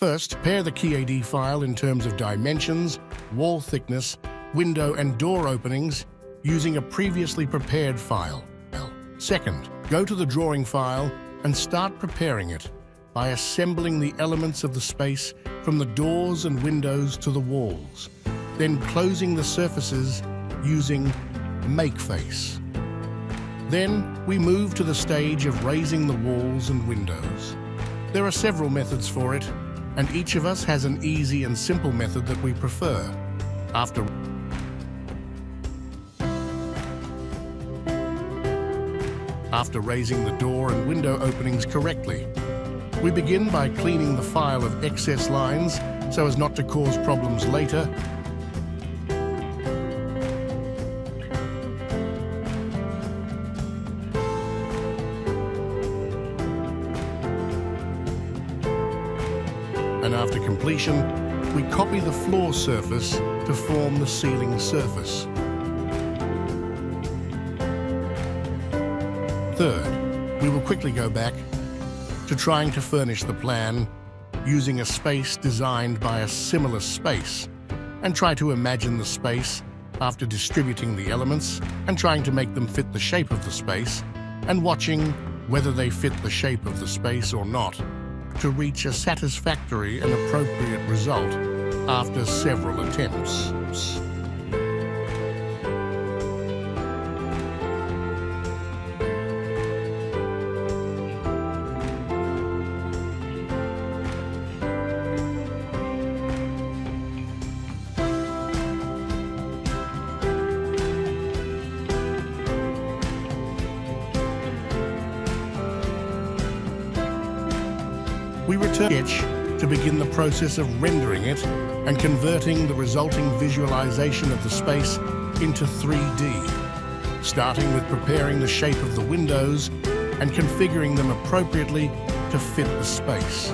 First, pair the KeyAD file in terms of dimensions, wall thickness, window and door openings using a previously prepared file. Second, go to the drawing file and start preparing it by assembling the elements of the space from the doors and windows to the walls, then closing the surfaces using MakeFace. Then we move to the stage of raising the walls and windows. There are several methods for it, and each of us has an easy and simple method that we prefer. After raising the door and window openings correctly, we begin by cleaning the file of excess lines so as not to cause problems later. And after completion, we copy the floor surface to form the ceiling surface. Third, we will quickly go back to trying to furnish the plan using a space designed by a similar space and try to imagine the space after distributing the elements and trying to make them fit the shape of the space and watching whether they fit the shape of the space or not to reach a satisfactory and appropriate result after several attempts. We return sketch to begin the process of rendering it and converting the resulting visualization of the space into 3D, starting with preparing the shape of the windows and configuring them appropriately to fit the space.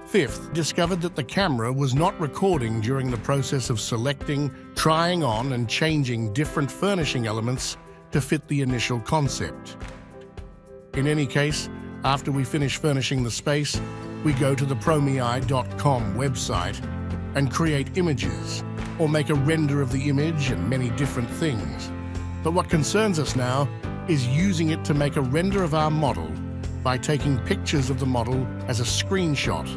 Fifth, discovered that the camera was not recording during the process of selecting, trying on and changing different furnishing elements to fit the initial concept. In any case, after we finish furnishing the space, we go to the promii.com website and create images or make a render of the image and many different things. But what concerns us now is using it to make a render of our model by taking pictures of the model as a screenshot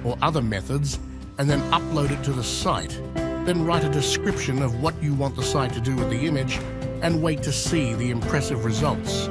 or other methods and then upload it to the site. Then write a description of what you want the site to do with the image and wait to see the impressive results.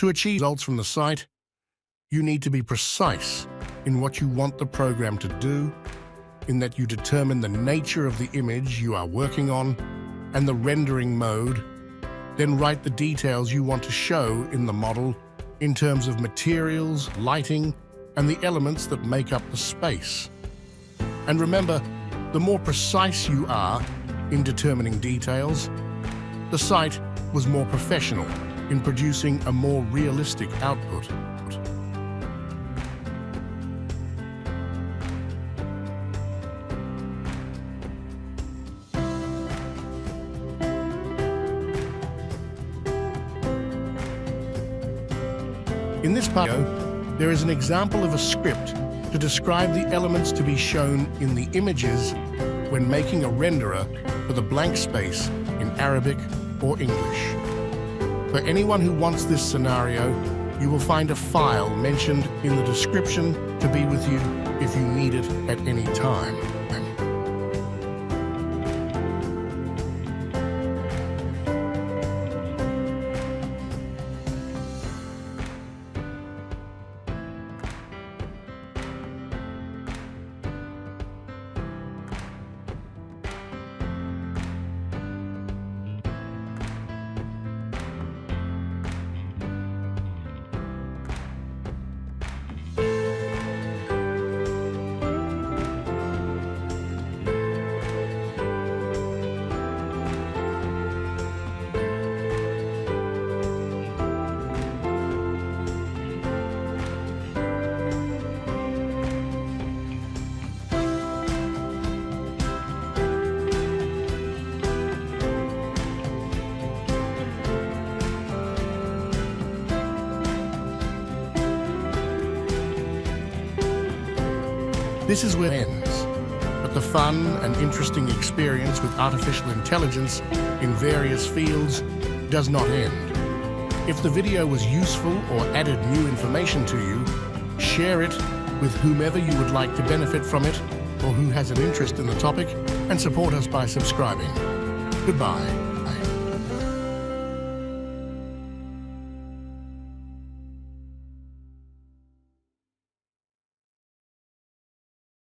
To achieve results from the site, you need to be precise in what you want the program to do, in that you determine the nature of the image you are working on and the rendering mode, then write the details you want to show in the model in terms of materials, lighting, and the elements that make up the space. And remember, the more precise you are in determining details, the site was more professional in producing a more realistic output. In this video, there is an example of a script to describe the elements to be shown in the images when making a renderer for the blank space in Arabic or English. For anyone who wants this scenario, you will find a file mentioned in the description to be with you if you need it at any time. This is where it ends, but the fun and interesting experience with artificial intelligence in various fields does not end. If the video was useful or added new information to you, share it with whomever you would like to benefit from it or who has an interest in the topic, and support us by subscribing. Goodbye.